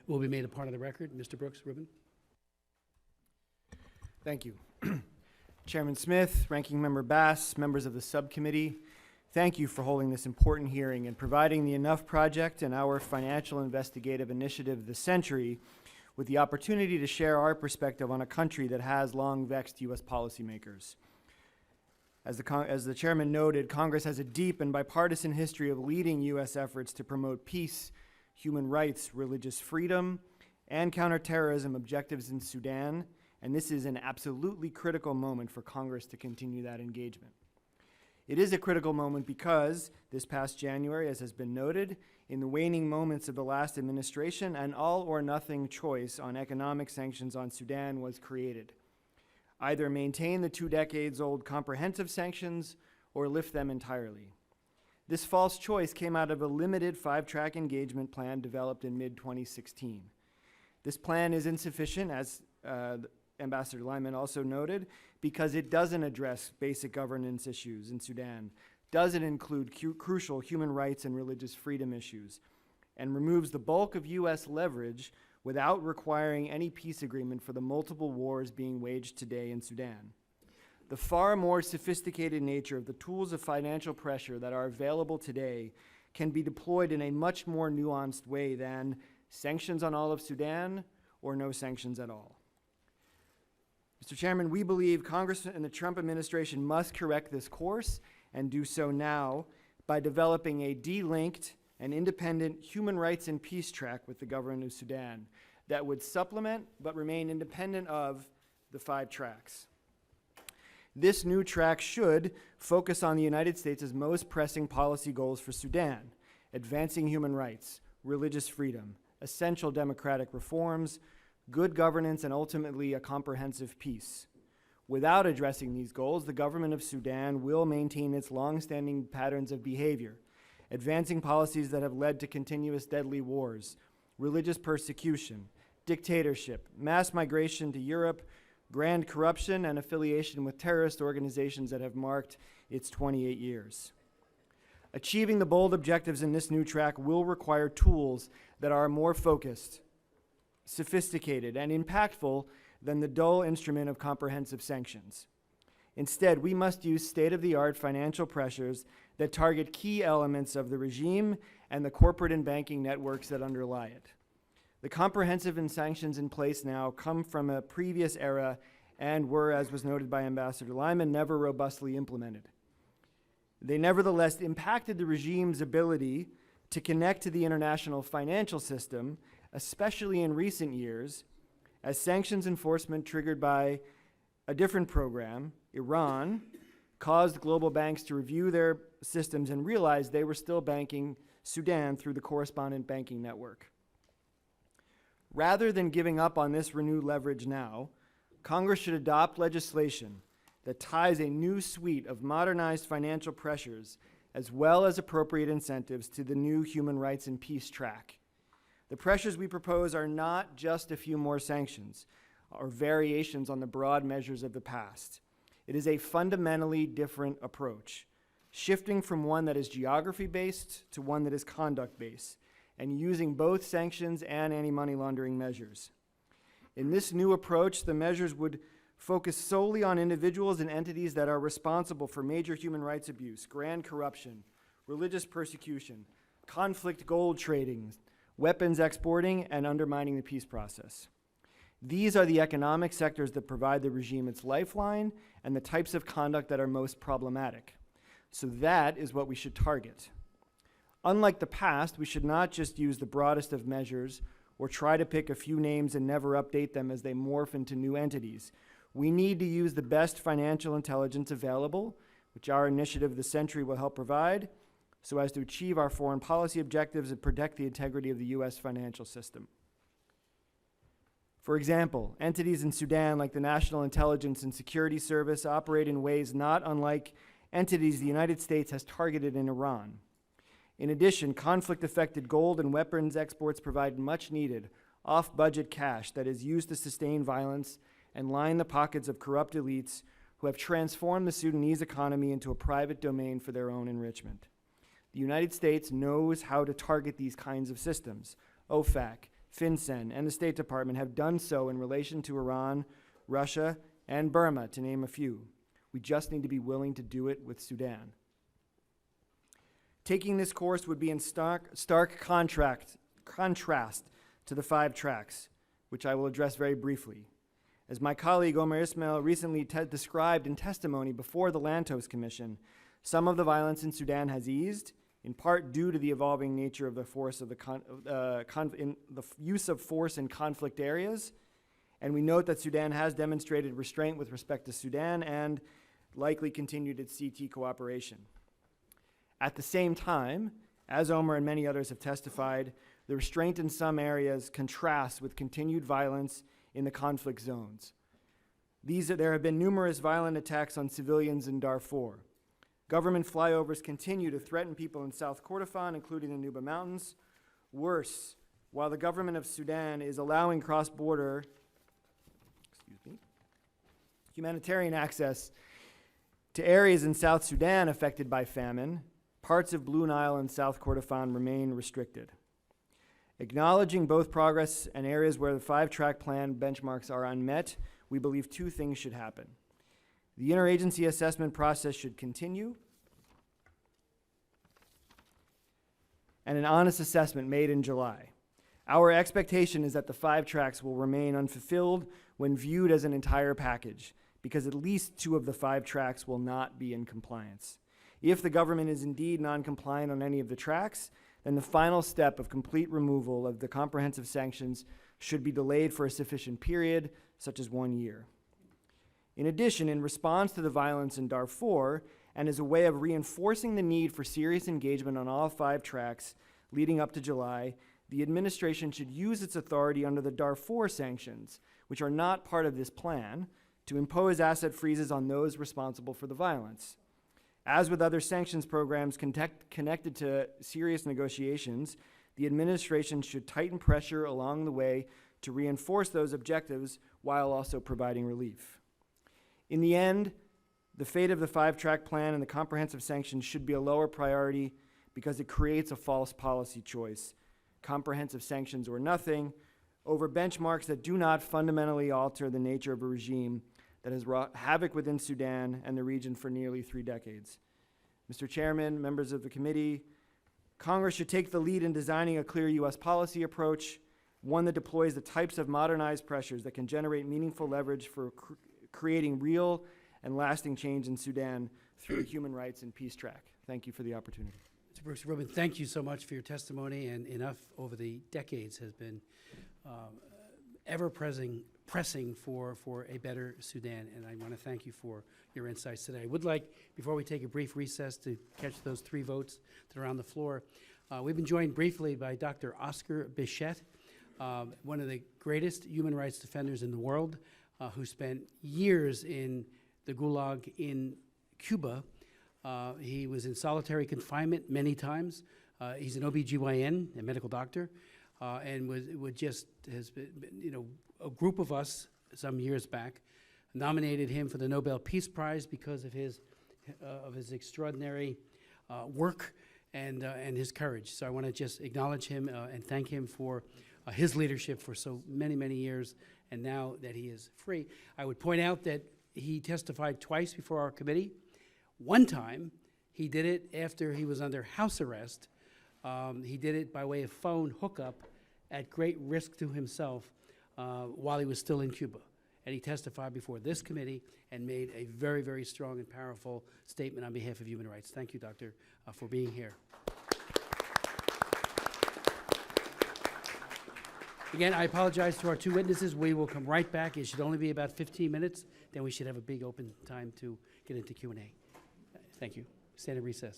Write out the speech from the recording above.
will be made a part of the record. Mr. Brooks-Ruben. Thank you. Chairman Smith, Ranking Member Bass, members of the subcommittee, thank you for holding this important hearing and providing the Enough Project and our financial investigative initiative, The Century, with the opportunity to share our perspective on a country that has long vexed U.S. policymakers. As the chairman noted, Congress has a deep and bipartisan history of leading U.S. efforts to promote peace, human rights, religious freedom, and counterterrorism objectives in Sudan, and this is an absolutely critical moment for Congress to continue that engagement. It is a critical moment because this past January, as has been noted, in the waning moments of the last administration, an all-or-nothing choice on economic sanctions on Sudan was created. Either maintain the 2 decades-old comprehensive sanctions or lift them entirely. This false choice came out of a limited 5-track engagement plan developed in mid-2016. This plan is insufficient, as Ambassador Lyman also noted, because it doesn't address basic governance issues in Sudan, doesn't include crucial human rights and religious freedom issues, and removes the bulk of U.S. leverage without requiring any peace agreement for the multiple wars being waged today in Sudan. The far more sophisticated nature of the tools of financial pressure that are available today can be deployed in a much more nuanced way than sanctions on all of Sudan or no sanctions at all. Mr. Chairman, we believe Congress and the Trump administration must correct this course and do so now by developing a de-linked and independent human rights and peace track with the government of Sudan that would supplement but remain independent of the 5 tracks. This new track should focus on the United States' most pressing policy goals for Sudan: advancing human rights, religious freedom, essential democratic reforms, good governance, and ultimately a comprehensive peace. Without addressing these goals, the government of Sudan will maintain its long-standing patterns of behavior, advancing policies that have led to continuous deadly wars, religious persecution, dictatorship, mass migration to Europe, grand corruption, and affiliation with terrorist organizations that have marked its 28 years. Achieving the bold objectives in this new track will require tools that are more focused, sophisticated, and impactful than the dull instrument of comprehensive sanctions. Instead, we must use state-of-the-art financial pressures that target key elements of the regime and the corporate and banking networks that underlie it. The comprehensive and sanctions in place now come from a previous era and were, as was noted by Ambassador Lyman, never robustly implemented. They nevertheless impacted the regime's ability to connect to the international financial system, especially in recent years, as sanctions enforcement triggered by a different program, Iran, caused global banks to review their systems and realize they were still banking Sudan through the correspondent banking network. Rather than giving up on this renewed leverage now, Congress should adopt legislation that ties a new suite of modernized financial pressures as well as appropriate incentives to the new human rights and peace track. The pressures we propose are not just a few more sanctions or variations on the broad measures of the past. It is a fundamentally different approach, shifting from one that is geography-based to one that is conduct-based, and using both sanctions and anti-money laundering measures. In this new approach, the measures would focus solely on individuals and entities that are responsible for major human rights abuse, grand corruption, religious persecution, conflict gold trading, weapons exporting, and undermining the peace process. These are the economic sectors that provide the regime its lifeline and the types of conduct that are most problematic. So that is what we should target. Unlike the past, we should not just use the broadest of measures or try to pick a few names and never update them as they morph into new entities. We need to use the best financial intelligence available, which our initiative, The Century, will help provide, so as to achieve our foreign policy objectives and protect the integrity of the U.S. financial system. For example, entities in Sudan like the National Intelligence and Security Service operate in ways not unlike entities the United States has targeted in Iran. In addition, conflict-affected gold and weapons exports provide much-needed, off-budget cash that is used to sustain violence and line the pockets of corrupt elites who have transformed the Sudanese economy into a private domain for their own enrichment. The United States knows how to target these kinds of systems: OFAC, FinCEN, and the State Department have done so in relation to Iran, Russia, and Burma, to name a few. We just need to be willing to do it with Sudan. Taking this course would be in stark contrast to the 5 tracks, which I will address very briefly. As my colleague Omar Ismail recently described in testimony before the Lantos Commission, some of the violence in Sudan has eased, in part due to the evolving nature of the force of the use of force in conflict areas, and we note that Sudan has demonstrated restraint with respect to Sudan and likely continued its CT cooperation. At the same time, as Omar and many others have testified, the restraint in some areas contrasts with continued violence in the conflict zones. There have been numerous violent attacks on civilians in Darfur. Government flyovers continue to threaten people in South Kordofan, including the Nuba Mountains. Worse, while the government of Sudan is allowing cross-border humanitarian access to areas in South Sudan affected by famine, parts of Blue Nile and South Kordofan remain restricted. Acknowledging both progress and areas where the 5-track plan benchmarks are unmet, we believe 2 things should happen. The interagency assessment process should continue, and an honest assessment made in July. Our expectation is that the 5 tracks will remain unfulfilled when viewed as an entire package, because at least 2 of the 5 tracks will not be in compliance. If the government is indeed non-compliant on any of the tracks, then the final step of complete removal of the comprehensive sanctions should be delayed for a sufficient period, such as 1 year. In addition, in response to the violence in Darfur, and as a way of reinforcing the need for serious engagement on all 5 tracks leading up to July, the administration should use its authority under the Darfur sanctions, which are not part of this plan, to impose asset freezes on those responsible for the violence. As with other sanctions programs connected to serious negotiations, the administration should tighten pressure along the way to reinforce those objectives while also providing relief. In the end, the fate of the 5-track plan and the comprehensive sanctions should be a lower priority because it creates a false policy choice, comprehensive sanctions or nothing, over benchmarks that do not fundamentally alter the nature of a regime that has wrought havoc within Sudan and the region for nearly 3 decades. Mr. Chairman, members of the committee, Congress should take the lead in designing a clear U.S. policy approach, one that deploys the types of modernized pressures that can generate meaningful leverage for creating real and lasting change in Sudan through the human rights and peace track. Thank you for the opportunity. Mr. Brooks-Roben, thank you so much for your testimony, and enough over the decades has been pressing for a better Sudan, and I want to thank you for your insights today. I would like, before we take a brief recess to catch those 3 votes that are on the floor, we've been joined briefly by Dr. Oscar Bishett, one of the greatest human rights defenders in the world, who spent years in the Gulag in Cuba. He was in solitary confinement many times. He's an OBGYN, a medical doctor, and has been, a group of us some years back nominated him for the Nobel Peace Prize because of his extraordinary work and his courage. So I want to just acknowledge him and thank him for his leadership for so many, many years, and now that he is free. I would point out that he testified twice before our committee. One time, he did it after he was under house arrest. He did it by way of phone hookup at great risk to himself while he was still in Cuba. And he testified before this committee and made a very, very strong and powerful statement on behalf of human rights. Thank you, Doctor, for being here. Again, I apologize to our 2 witnesses. We will come right back. It should only be about 15 minutes. Then we should have a big open time to get into Q&A. Thank you. Stand in recess.